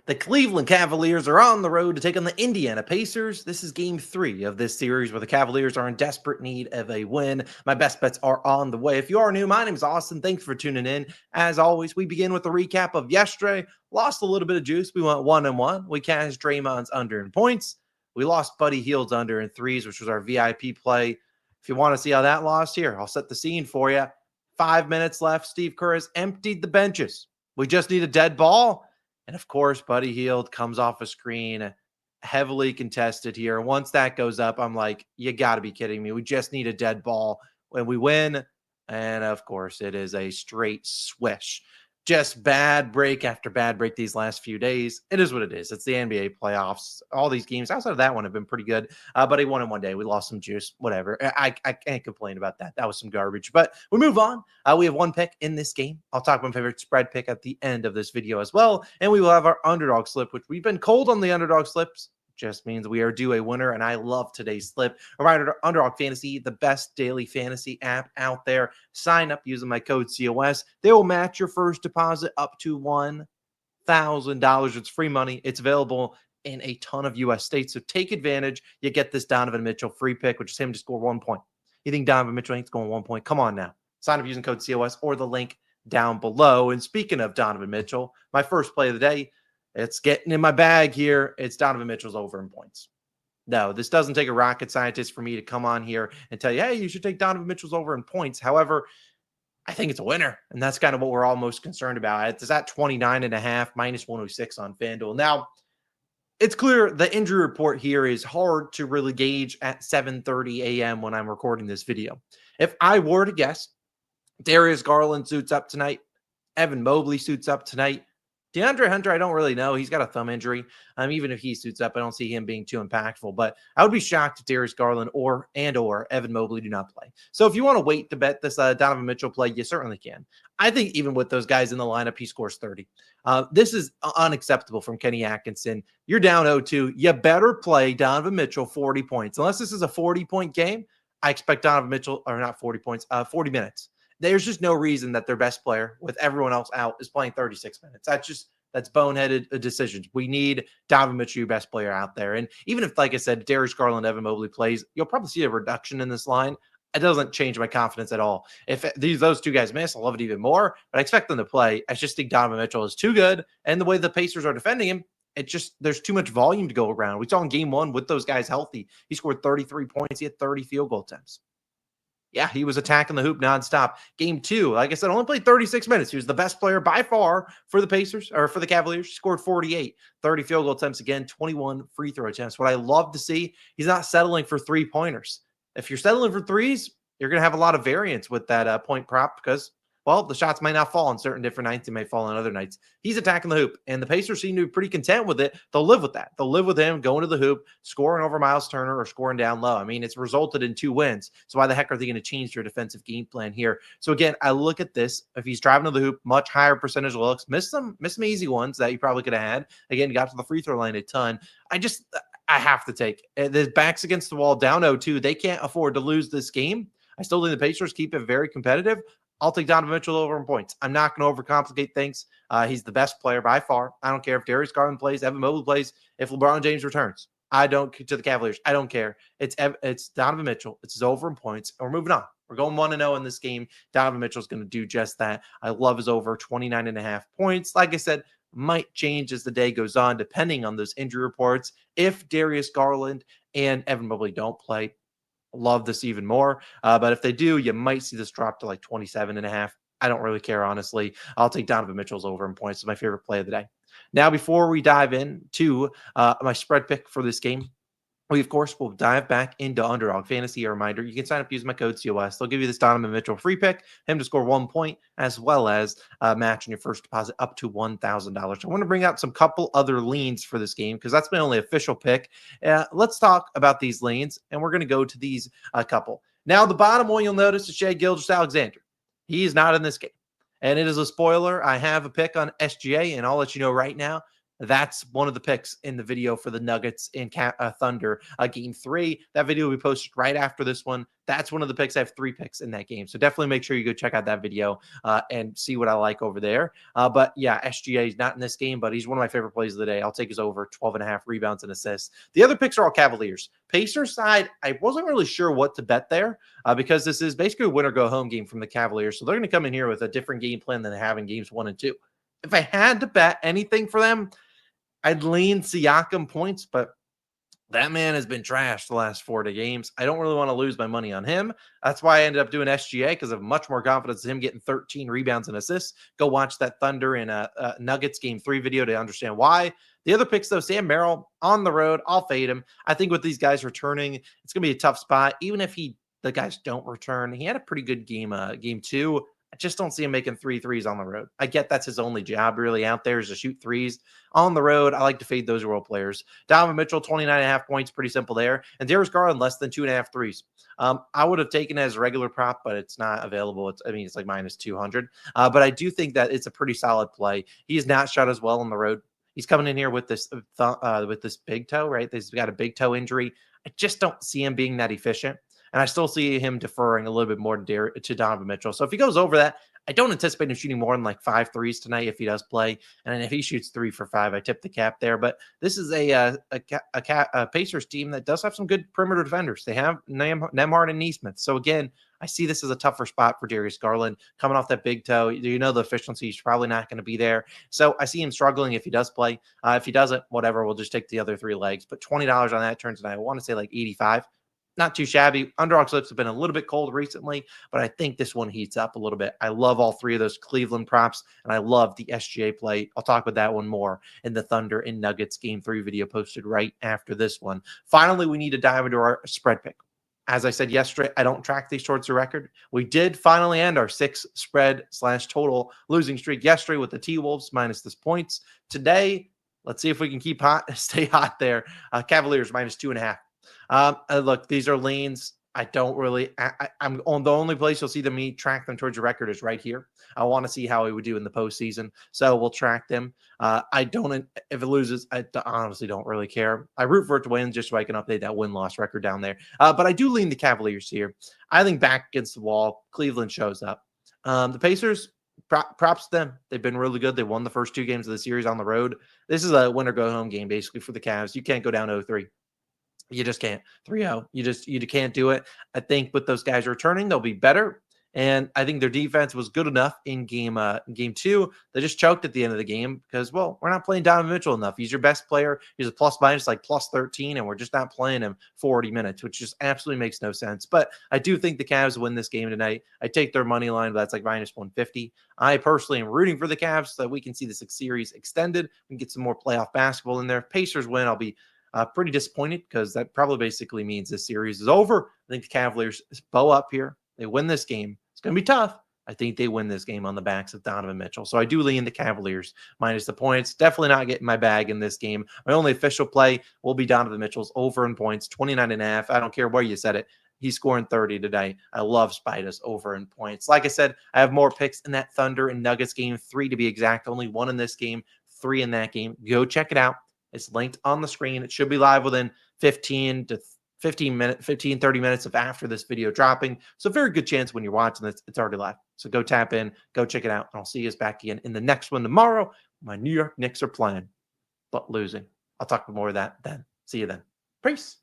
The Cleveland Cavaliers are on the road to take on the Indiana Pacers. This is game 3 of this series where the Cavaliers are in desperate need of a win. My best bets are on the way. If you are new, my name is Austin. Thanks for tuning in. As always, we begin with a recap of yesterday. Lost a little bit of juice. We went 1-1. We cashed Draymond's under in points. We lost Buddy Hield's under in threes, which was our VIP play. If you want to see how that lost, here, I'll set the scene for you. 5 minutes left. Steve Kerr has emptied the benches. We just need a dead ball. And of course, Buddy Hield comes off a screen, heavily contested here. Once that goes up, I'm like, you got to be kidding me. We just need a dead ball when we win. And of course, it is a straight swish. Just bad break after bad break these last few days. It is what it is. It's the NBA playoffs. All these games outside of that one have been pretty good. But he won in one day. We lost some juice. Whatever. I can't complain about that. That was some garbage. But we move on. We have one pick in this game. I'll talk about my favorite spread pick at the end of this video as well. And we will have our underdog slip, which we've been cold on the underdog slips. Just means we are due a winner, and I love today's slip. Reminder, Underdog Fantasy, the best daily fantasy app out there. Sign up using my code COS. They will match your first deposit up to $1,000. It's free money. It's available in a ton of U.S. states, so take advantage. You get this Donovan Mitchell free pick, which is him to score 1 point. You think Donovan Mitchell ain't scoring 1 point? Come on now. Sign up using code COS or the link down below. And speaking of Donovan Mitchell, my first play of the day, it's getting in my bag here. It's Donovan Mitchell's over in points. No, this doesn't take a rocket scientist for me to come on here and tell you, hey, you should take Donovan Mitchell's over in points. However, I think it's a winner. And that's kind of what we're all most concerned about. It's at 29.5, minus 106 on FanDuel. Now, it's clear the injury report here is hard to really gauge at 7:30 a.m. when I'm recording this video. If I were to guess, Darius Garland suits up tonight. Evan Mobley suits up tonight. DeAndre Hunter, I don't really know. He's got a thumb injury. Even if he suits up, I don't see him being too impactful. But I would be shocked if Darius Garland or Evan Mobley do not play. So if you want to wait to bet this Donovan Mitchell play, you certainly can. I think even with those guys in the lineup, he scores 30. This is unacceptable from Kenny Atkinson. You're down 0-2. You better play Donovan Mitchell 40 points. Unless this is a 40-point game, I expect Donovan Mitchell, or not 40 points, 40 minutes. There's just no reason that their best player with everyone else out is playing 36 minutes. That's boneheaded decisions. We need Donovan Mitchell, your best player out there. And even if, like I said, Darius Garland, Evan Mobley plays, you'll probably see a reduction in this line. It doesn't change my confidence at all. If those two guys miss, I'll love it even more, but I expect them to play. I just think Donovan Mitchell is too good. And the way the Pacers are defending him, there's too much volume to go around. We saw in game 1 with those guys healthy. He scored 33 points. He had 30 field goal attempts. Yeah, he was attacking the hoop nonstop. Game 2, like I said, only played 36 minutes. He was the best player by far for the Pacers, or for the Cavaliers. He scored 48, 30 field goal attempts again, 21 free throw attempts. What I love to see, he's not settling for three-pointers. If you're settling for threes, you're going to have a lot of variance with that point prop because, well, the shots might not fall on certain different nights. They may fall on other nights. He's attacking the hoop, and the Pacers seem to be pretty content with it. They'll live with that. They'll live with him going to the hoop, scoring over Miles Turner or scoring down low. I mean, it's resulted in 2 wins. So why the heck are they going to change their defensive game plan here? So again, I look at this. If he's driving to the hoop, much higher percentage of looks. Miss some easy ones that you probably could have had. Again, got to the free throw line a ton. I have to take the backs against the wall, down 0-2. They can't afford to lose this game. I still think the Pacers keep it very competitive. I'll take Donovan Mitchell over in points. I'm not going to overcomplicate things. He's the best player by far. I don't care if Darius Garland plays, Evan Mobley plays, if LeBron James returns. To the Cavaliers. I don't care. It's Donovan Mitchell. It's his over in points. And we're moving on. We're going 1-0 in this game. Donovan Mitchell's going to do just that. I love his over 29.5 points. Like I said, might change as the day goes on, depending on those injury reports. If Darius Garland and Evan Mobley don't play, love this even more. But if they do, you might see this drop to like 27.5. I don't really care, honestly. I'll take Donovan Mitchell's over in points. It's my favorite play of the day. Now, before we dive into my spread pick for this game, we, of course, will dive back into Underdog Fantasy. A reminder, you can sign up using my code COS. They'll give you this Donovan Mitchell free pick, him to score 1 point, as well as matching your first deposit up to $1,000. I want to bring out some couple other leans for this game because that's my only official pick. Let's talk about these leans, and we're going to go to these couple. Now, the bottom one you'll notice is Shai Gilgeous-Alexander. He is not in this game, and it is a spoiler. I have a pick on SGA, and I'll let you know right now. That's one of the picks in the video for the Nuggets in Thunder game 3. That video will be posted right after this one. That's one of the picks. I have 3 picks in that game. So definitely make sure you go check out that video and see what I like over there. But yeah, SGA is not in this game, but he's one of my favorite plays of the day. I'll take his over 12.5 rebounds and assists. The other picks are all Cavaliers. Pacers side, I wasn't really sure what to bet there because this is basically a win or go home game from the Cavaliers. So they're going to come in here with a different game plan than they have in games 1 and 2. If I had to bet anything for them, I'd lean Siakam points, but that man has been trashed the last 40 games. I don't really want to lose my money on him. That's why I ended up doing SGA because I have much more confidence in him getting 13 rebounds and assists. Go watch that Thunder and Nuggets game 3 video to understand why. The other picks, though, Sam Merrill on the road. I'll fade him. I think with these guys returning, it's going to be a tough spot. Even if the guys don't return, he had a pretty good game, game 2. I just don't see him making 3 threes on the road. I get that's his only job really out there is to shoot threes. On the road, I like to fade those role players. Donovan Mitchell, 29.5 points, pretty simple there. And Darius Garland, less than 2.5 threes. I would have taken it as a regular prop, but it's not available. It's like minus 200. But I do think that it's a pretty solid play. He has not shot as well on the road. He's coming in here with this big toe, right? He's got a big toe injury. I just don't see him being that efficient. And I still see him deferring a little bit more to Donovan Mitchell. So if he goes over that, I don't anticipate him shooting more than like 5 threes tonight if he does play. And if he shoots 3 for 5, I tip the cap there. But this is a Pacers team that does have some good perimeter defenders. They have Nembhard and Nesmith. So again, I see this as a tougher spot for Darius Garland coming off that big toe. You know the efficiency is probably not going to be there. So I see him struggling if he does play. If he doesn't, whatever, we'll just take the other 3 legs. But $20 on that turns tonight. I want to say like 85. Not too shabby. Underdog slips have been a little bit cold recently, but I think this one heats up a little bit. I love all 3 of those Cleveland props, and I love the SGA play. I'll talk about that one more in the Thunder and Nuggets game 3 video posted right after this one. Finally, we need to dive into our spread pick. As I said yesterday, I don't track these towards the record. We did finally end our 6 spread/total losing streak yesterday with the T-Wolves minus this points. Today, let's see if we can keep hot, stay hot there. Cavaliers minus 2.5. Look, these are leans. I don't really, I'm on the only place you'll see me track them towards your record is right here. I want to see how he would do in the postseason. So we'll track them. I don't, if it loses, I honestly don't really care. I root for it to win just so I can update that win-loss record down there. But I do lean the Cavaliers here. I think back against the wall, Cleveland shows up. The Pacers, props to them. They've been really good. They won the first 2 games of the series on the road. This is a win or go home game basically for the Cavs. You can't go down 0-3. You just can't. 3-0. You can't do it. I think with those guys returning, they'll be better. And I think their defense was good enough in game 2. They just choked at the end of the game because, well, we're not playing Donovan Mitchell enough. He's your best player. He's a plus minus like plus 13, and we're just not playing him 40 minutes, which just absolutely makes no sense. But I do think the Cavs win this game tonight. I take their money line, but that's like minus 150. I personally am rooting for the Cavs so that we can see this series extended. We can get some more playoff basketball in there. If Pacers win, I'll be pretty disappointed because that probably basically means this series is over. I think the Cavaliers bow up here. They win this game. It's going to be tough. I think they win this game on the backs of Donovan Mitchell. So I do lean the Cavaliers minus the points. Definitely not getting my bag in this game. My only official play will be Donovan Mitchell's over in points, 29.5. I don't care where you said it. He's scoring 30 today. I love Spida's over in points. Like I said, I have more picks in that Thunder and Nuggets game, 3 to be exact. Only 1 in this game, 3 in that game. Go check it out. It's linked on the screen. It should be live within 15 to 30 minutes of after this video dropping. So very good chance when you're watching this, it's already live. So go tap in, go check it out. And I'll see you back again in the next one tomorrow. My New York Knicks are playing, but losing. I'll talk more of that then. See you then. Peace.